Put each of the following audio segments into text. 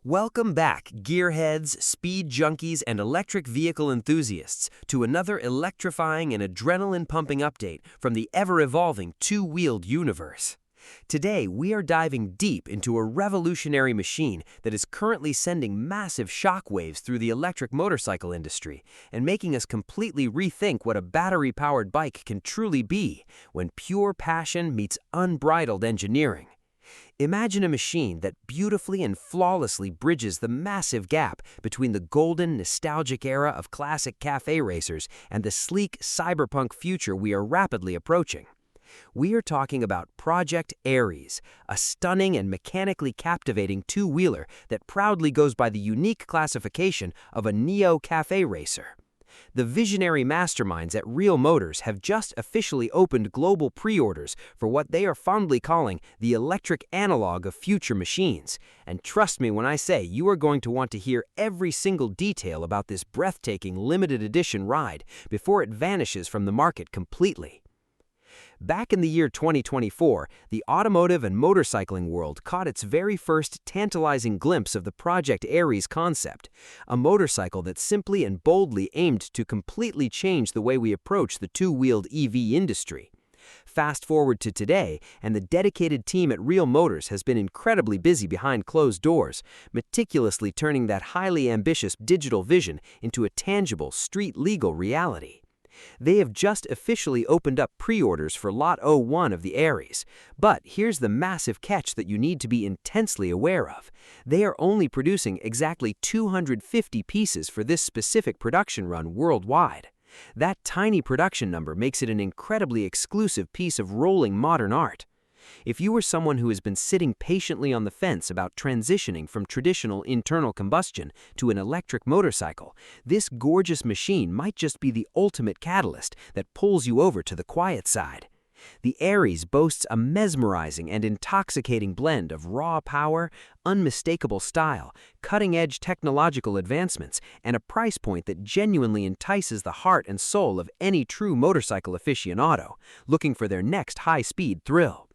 Welcome back, gearheads, speed junkies, and electric vehicle enthusiasts, to another electrifying and adrenaline-pumping update from the ever-evolving two-wheeled universe. Today, we are diving deep into a revolutionary machine that is currently sending massive shockwaves through the electric motorcycle industry and making us completely rethink what a battery-powered bike can truly be when pure passion meets unbridled engineering. Imagine a machine that beautifully and flawlessly bridges the massive gap between the golden, nostalgic era of classic cafe racers and the sleek, cyberpunk future we are rapidly approaching. We are talking about Project Ares, a stunning and mechanically captivating two-wheeler that proudly goes by the unique classification of a neo-cafe racer. The visionary masterminds at Real Motors have just officially opened global pre-orders for what they are fondly calling the electric analog of future machines. And trust me when I say you are going to want to hear every single detail about this breathtaking limited edition ride before it vanishes from the market completely. Back in the year 2024, the automotive and motorcycling world caught its very first tantalizing glimpse of the Project Ares concept, a motorcycle that simply and boldly aimed to completely change the way we approach the two-wheeled EV industry. Fast forward to today, and the dedicated team at Real Motors has been incredibly busy behind closed doors, meticulously turning that highly ambitious digital vision into a tangible, street-legal reality. They have just officially opened up pre-orders for Lot 01 of the Ares. But here's the massive catch that you need to be intensely aware of. They are only producing exactly 250 pieces for this specific production run worldwide. That tiny production number makes it an incredibly exclusive piece of rolling modern art. If you are someone who has been sitting patiently on the fence about transitioning from traditional internal combustion to an electric motorcycle, this gorgeous machine might just be the ultimate catalyst that pulls you over to the quiet side. The Ares boasts a mesmerizing and intoxicating blend of raw power, unmistakable style, cutting-edge technological advancements, and a price point that genuinely entices the heart and soul of any true motorcycle aficionado looking for their next high-speed thrill.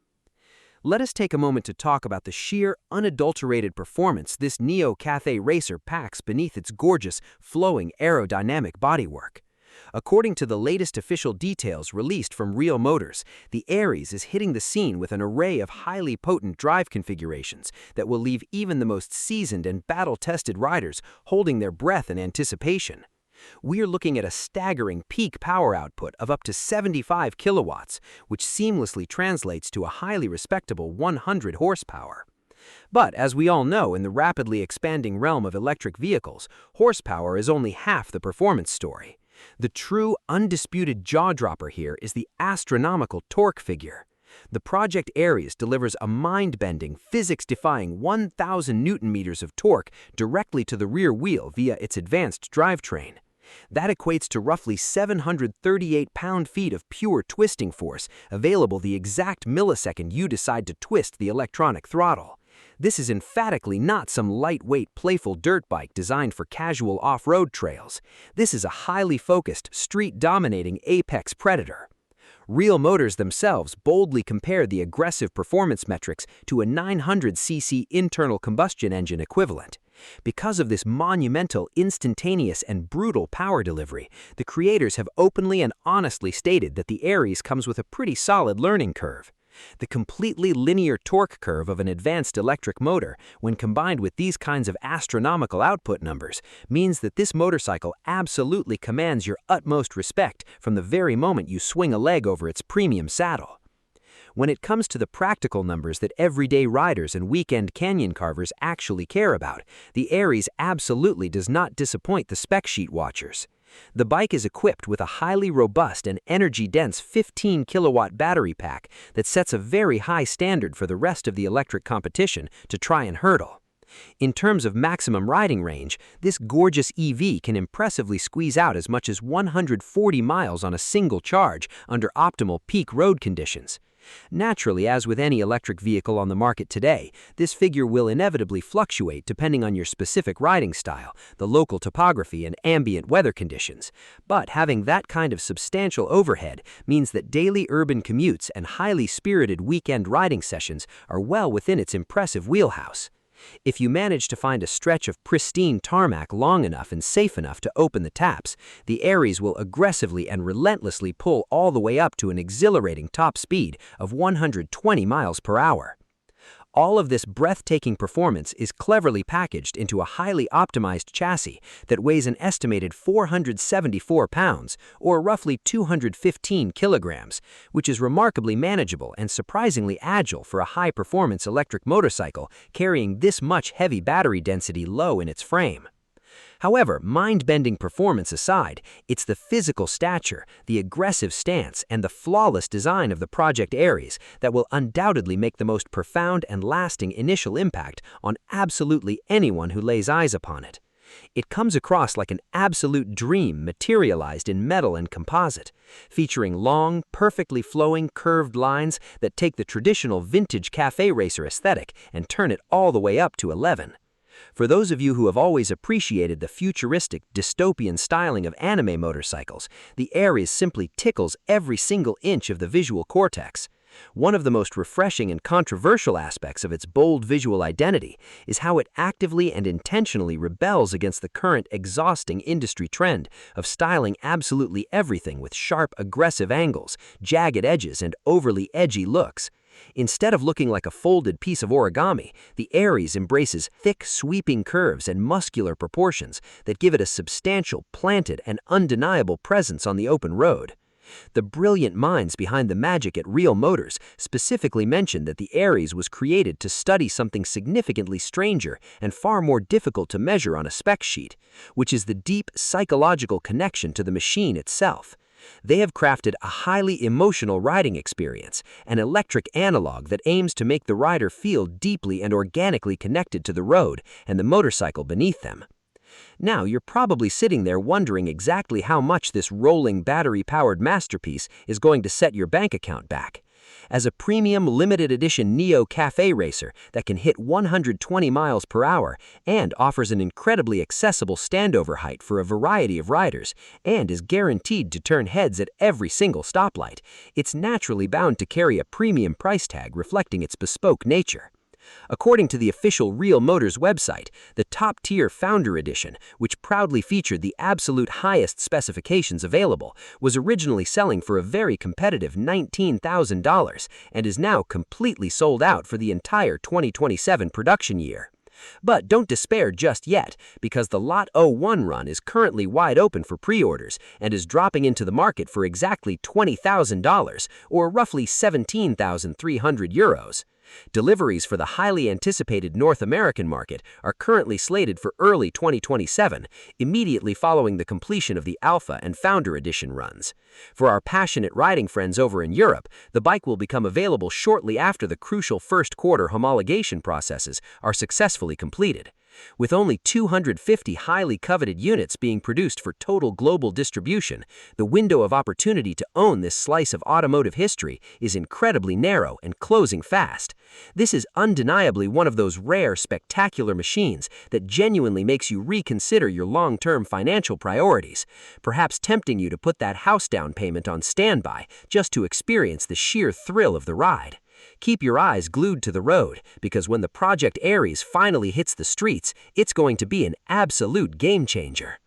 Let us take a moment to talk about the sheer, unadulterated performance this neo-cafe racer packs beneath its gorgeous, flowing aerodynamic bodywork. According to the latest official details released from Real Motors, the Ares is hitting the scene with an array of highly potent drive configurations that will leave even the most seasoned and battle-tested riders holding their breath in anticipation. We are looking at a staggering peak power output of up to 75 kilowatts, which seamlessly translates to a highly respectable 100 horsepower. But as we all know, in the rapidly expanding realm of electric vehicles, horsepower is only half the performance story. The true, undisputed jaw-dropper here is the astronomical torque figure. The Project Ares delivers a mind-bending, physics-defying 1,000 newton-meters of torque directly to the rear wheel via its advanced drivetrain. That equates to roughly 738 pound-feet of pure twisting force, available the exact millisecond you decide to twist the electronic throttle. This is emphatically not some lightweight, playful dirt bike designed for casual off-road trails. This is a highly focused, street-dominating apex predator. Real Motors themselves boldly compare the aggressive performance metrics to a 900cc internal combustion engine equivalent. Because of this monumental, instantaneous, and brutal power delivery, the creators have openly and honestly stated that the Ares comes with a pretty solid learning curve. The completely linear torque curve of an advanced electric motor, when combined with these kinds of astronomical output numbers, means that this motorcycle absolutely commands your utmost respect from the very moment you swing a leg over its premium saddle. When it comes to the practical numbers that everyday riders and weekend canyon carvers actually care about, the Ares absolutely does not disappoint the spec sheet watchers. The bike is equipped with a highly robust and energy-dense 15-kilowatt battery pack that sets a very high standard for the rest of the electric competition to try and hurdle. In terms of maximum riding range, this gorgeous EV can impressively squeeze out as much as 140 miles on a single charge under optimal peak road conditions. Naturally, as with any electric vehicle on the market today, this figure will inevitably fluctuate depending on your specific riding style, the local topography, and ambient weather conditions. But having that kind of substantial overhead means that daily urban commutes and highly spirited weekend riding sessions are well within its impressive wheelhouse. If you manage to find a stretch of pristine tarmac long enough and safe enough to open the taps, the Aries will aggressively and relentlessly pull all the way up to an exhilarating top speed of 120 miles per hour. All of this breathtaking performance is cleverly packaged into a highly optimized chassis that weighs an estimated 474 pounds, or roughly 215 kilograms, which is remarkably manageable and surprisingly agile for a high-performance electric motorcycle carrying this much heavy battery density low in its frame. However, mind-bending performance aside, it's the physical stature, the aggressive stance, and the flawless design of the Project Aries that will undoubtedly make the most profound and lasting initial impact on absolutely anyone who lays eyes upon it. It comes across like an absolute dream materialized in metal and composite, featuring long, perfectly flowing, curved lines that take the traditional vintage cafe racer aesthetic and turn it all the way up to 11. For those of you who have always appreciated the futuristic, dystopian styling of anime motorcycles, the Aries simply tickles every single inch of the visual cortex. One of the most refreshing and controversial aspects of its bold visual identity is how it actively and intentionally rebels against the current exhausting industry trend of styling absolutely everything with sharp, aggressive angles, jagged edges, and overly edgy looks. Instead of looking like a folded piece of origami, the Aries embraces thick, sweeping curves and muscular proportions that give it a substantial, planted, and undeniable presence on the open road. The brilliant minds behind the magic at Real Motors specifically mentioned that the Aries was created to study something significantly stranger and far more difficult to measure on a spec sheet, which is the deep psychological connection to the machine itself. They have crafted a highly emotional riding experience, an electric analog that aims to make the rider feel deeply and organically connected to the road and the motorcycle beneath them. Now, you're probably sitting there wondering exactly how much this rolling battery-powered masterpiece is going to set your bank account back. As a premium limited edition Neo Cafe racer that can hit 120 miles per hour and offers an incredibly accessible standover height for a variety of riders and is guaranteed to turn heads at every single stoplight, it's naturally bound to carry a premium price tag reflecting its bespoke nature. According to the official Real Motors website, the top-tier Founder Edition, which proudly featured the absolute highest specifications available, was originally selling for a very competitive $19,000 and is now completely sold out for the entire 2027 production year. But don't despair just yet, because the Lot 01 run is currently wide open for pre-orders and is dropping into the market for exactly $20,000, or roughly 17,300 euros. Deliveries for the highly anticipated North American market are currently slated for early 2027, immediately following the completion of the Alpha and Founder Edition runs. For our passionate riding friends over in Europe, the bike will become available shortly after the crucial first quarter homologation processes are successfully completed. With only 250 highly coveted units being produced for total global distribution, the window of opportunity to own this slice of automotive history is incredibly narrow and closing fast. This is undeniably one of those rare, spectacular machines that genuinely makes you reconsider your long-term financial priorities, perhaps tempting you to put that house down payment on standby just to experience the sheer thrill of the ride. Keep your eyes glued to the road, because when the Project Aries finally hits the streets, it's going to be an absolute game changer.